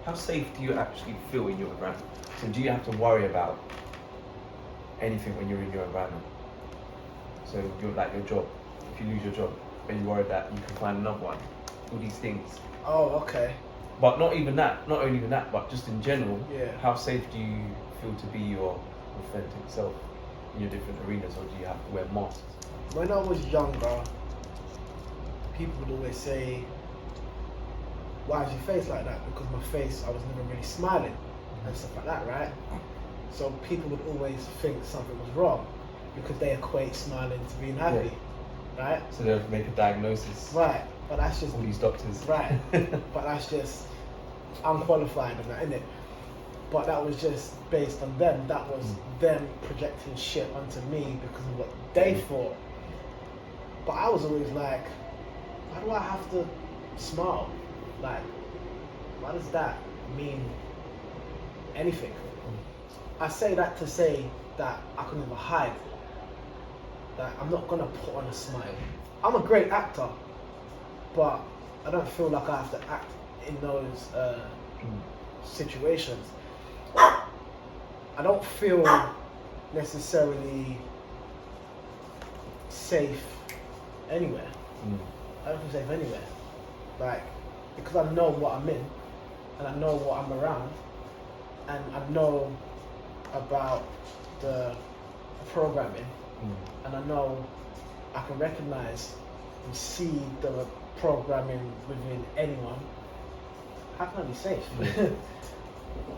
how safe do you actually feel in your environment? So do you have to worry about anything when you're in your environment? So you're like your job. If you lose your job, are you worried that you can find another one? All these things. Oh, okay. But not even that, not only even that, but just in general, Yeah. how safe do you feel to be your authentic self in your different arenas, or do you have to wear masks? When I was younger, people would always say, why is your face like that? Because my face, I was never really smiling and stuff like that, right? So people would always think something was wrong because they equate smiling to being happy, right? So they'll make a diagnosis. Right, but that's just... All these doctors. Right, but that's just unqualified and that, innit? But that was just based on them. That was them projecting shit onto me because of what they thought. But I was always like, why do I have to smile? Like, why does that mean anything? I say that to say that I can never hide. That I'm not gonna put on a smile. I'm a great actor, but I don't feel like I have to act in those situations. I don't feel necessarily safe anywhere. I don't feel safe anywhere. Like, because I know what I'm in, and I know what I'm around, and I know about the programming, and I know I can recognize and see the programming within anyone. How can I be safe?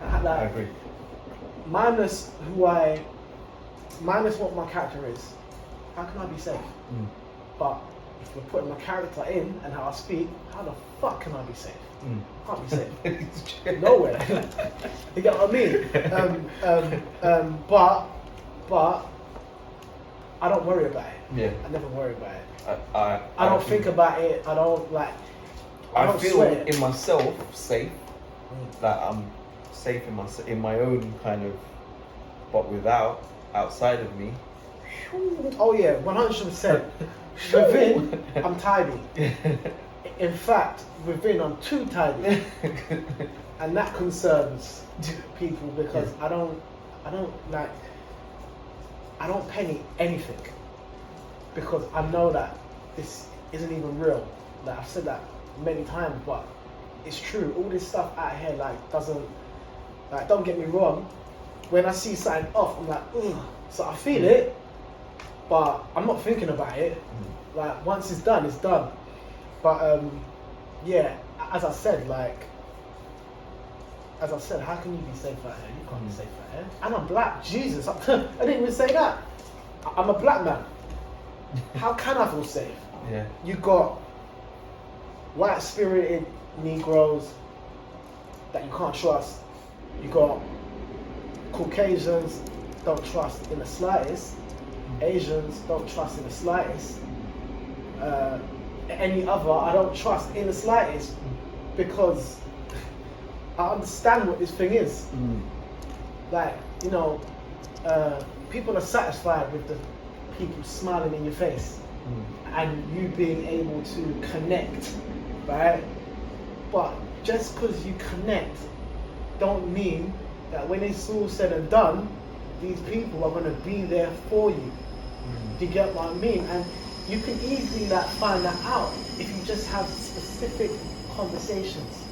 Like, I agree. minus what my character is, how can I be safe? But if you're putting my character in and how I speak, how the fuck can I be safe? I can't be safe. Nowhere. You get what I mean? But I don't worry about it. Yeah. I never worry about it. I don't think about it. I don't like. I don't feel sweat. in myself safe. That I'm safe in my own kind of, but without outside of me. Oh yeah, 100%. Within, I'm tidy. In fact, within, I'm too tidy, and that concerns people because I don't penny anything because I know that this isn't even real. Like I've said that many times, but it's true. All this stuff out here, don't get me wrong. When I see something off, I'm like, ugh. So I feel it, but I'm not thinking about it. Like once it's done, it's done. But yeah, as I said, how can you be safe out here? You can't be safe out here. And I'm black. Jesus, I didn't even say that. I'm a black man. How can I feel safe? Yeah. You got white-spirited Negroes that you can't trust. You got Caucasians don't trust in the slightest. Asians don't trust in the slightest. Any other I don't trust in the slightest because I understand what this thing is. Like, people are satisfied with the people smiling in your face and you being able to connect, right? But just because you connect don't mean that when it's all said and done, these people are going to be there for you. Do you get what I mean? And you can easily find that out if you just have specific conversations,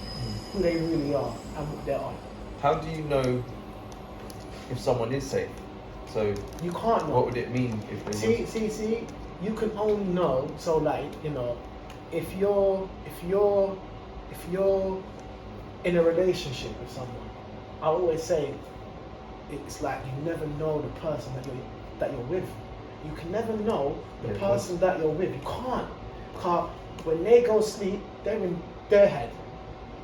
who they really are and what they're on. How do you know if someone is safe? So you can't know. What would it mean if they see? You can only know. So if you're in a relationship with someone, I always say it's like you never know the person that you're with. You can never know the person that you're with. You can't. Because when they go sleep, they're in their head.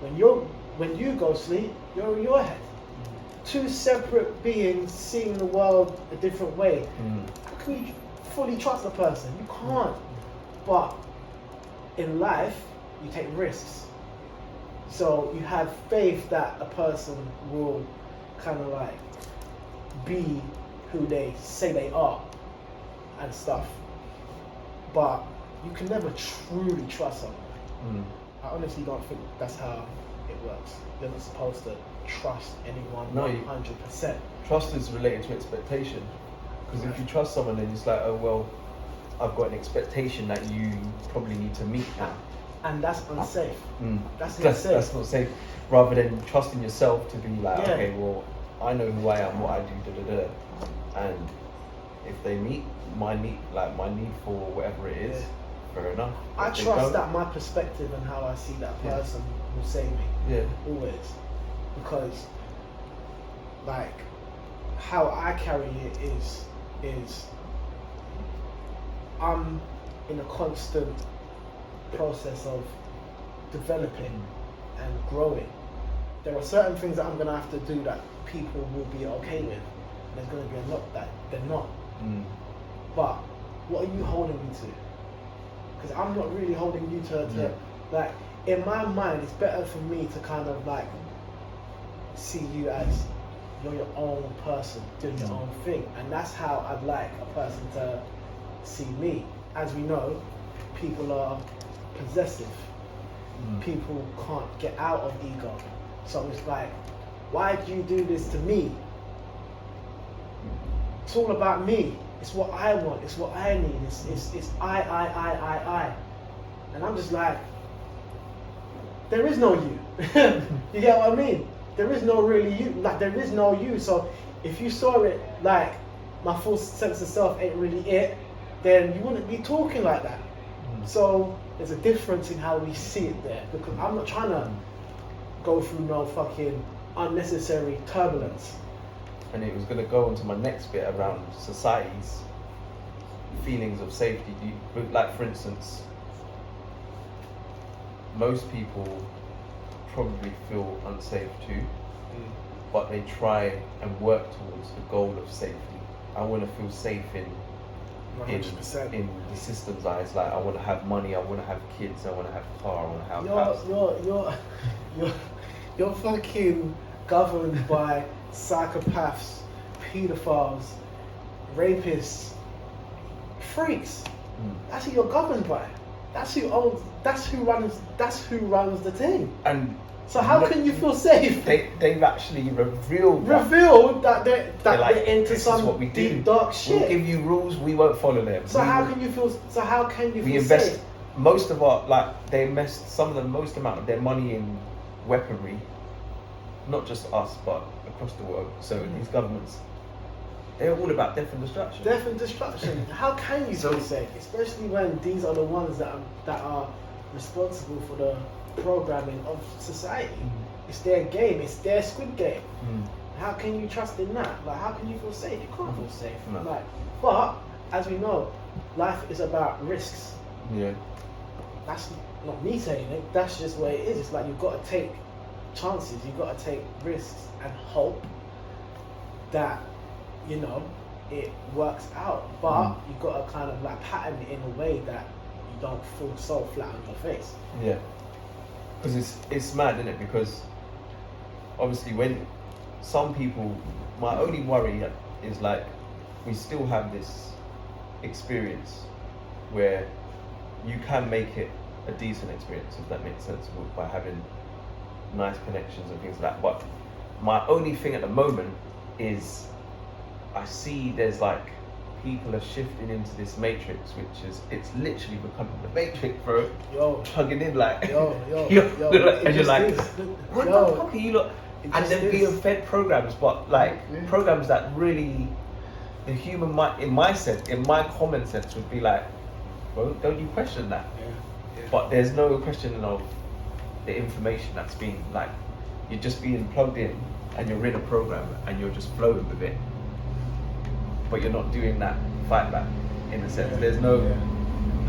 When you go sleep, you're in your head. Two separate beings seeing the world a different way. How can you fully trust a person? You can't. But in life, you take risks. So you have faith that a person will kind of be who they say they are and stuff. But you can never truly trust someone. I honestly don't think that's how it it works. You're not supposed to trust anyone No, 100%. Trust is related to expectation. Because if you trust someone, then it's like, oh well, I've got an expectation that you probably need to meet now. And that's unsafe. That's That's not safe. Rather than trusting yourself to be like, Yeah. okay, well, I know who I am, what I do, and if they meet my need for whatever it is, fair enough. I If they trust don't, that my perspective and how I see that person will save me. Yeah. Always. Because, like, how I carry it is I'm in a constant process of developing and growing. There are certain things that I'm going to have to do that people will be okay with. There's going to be a lot that they're not. But what are you holding me to? Because I'm not really holding you to like, in my mind, it's better for me to kind of like see you as you're your own person doing your own thing, and that's how I'd like a person to see me. As we know, people are possessive. People can't get out of ego. So it's like, why do you do this to me? It's all about me. It's what I want. It's what I need. It's I. And I'm just like, there is no you. You get what I mean? There is no really you. Like, there is no you. So if you saw it like my full sense of self ain't really it, then you wouldn't be talking like that. So there's a difference in how we see it there, because I'm not trying to go through no fucking unnecessary turbulence. And it was going to go on to my next bit around society's feelings of safety. Like, for instance, most people probably feel unsafe too, but they try and work towards the goal of safety. I want to feel safe in 100%. in the system's eyes. Like, I want to have money, I want to have kids, I want to have a car, I want to have a house. You're fucking governed by psychopaths, pedophiles, rapists, freaks. That's who you're governed by. That's who runs the thing. And so how can you feel safe? They've actually revealed that they're like, into this some is what we do. deep dark shit. We'll give you rules, we won't follow them. So how can you feel invest safe? most of our, like, they invest some of the most amount of their money in weaponry, not just us but across the world. So these governments, they're all about death and destruction. Death and destruction. How can you feel safe? Especially when these are the ones that are responsible for the programming of society. It's their game, it's their Squid Game. How can you trust in that? Like, how can you feel safe? You can't feel safe. No. Like, but as we know, life is about risks. Yeah. That's not me saying it, that's just what it is. It's like, you've got to take chances, you've got to take risks and hope that, you know, it works out. But you've got to kind of like pattern it in a way that you don't fall so flat on your face. Yeah. Because it's mad, isn't it? Because obviously when some people, my only worry is, like, we still have this experience where you can make it a decent experience, if that makes sense, by having nice connections and things like that. But my only thing at the moment is I see there's like, people are shifting into this matrix, which is, it's literally becoming the matrix, bro. Plugging in like, and you're like, what the fuck are you lot? And then being fed programs, but like programs that really, the human mind, in my common sense, would be like, well, don't you question that? But there's no questioning of the information that's being, like, you're just being plugged in and you're in a program and you're just flowing with it. But you're not doing that fight back, in a sense. There's no,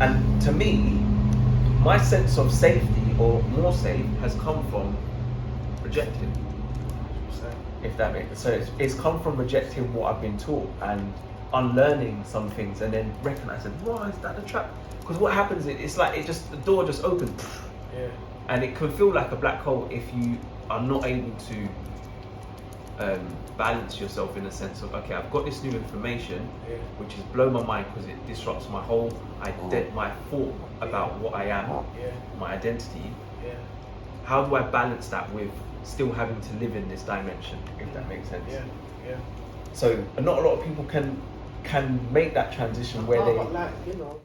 and to me, my sense of safety, or more safe, has come from rejecting. If that makes sense. So it's come from rejecting what I've been taught and unlearning some things, and then recognizing, why is that a trap? Because what happens, it's like the door just opens. And it can feel like a black hole if you are not able to balance yourself, in a sense of, okay, I've got this new information, which has blown my mind because it disrupts my whole my thought about what I am, my identity. how do I balance that with still having to live in this dimension, if that makes sense? Yeah, yeah. So not a lot of people can make that transition where No, they but like, you know.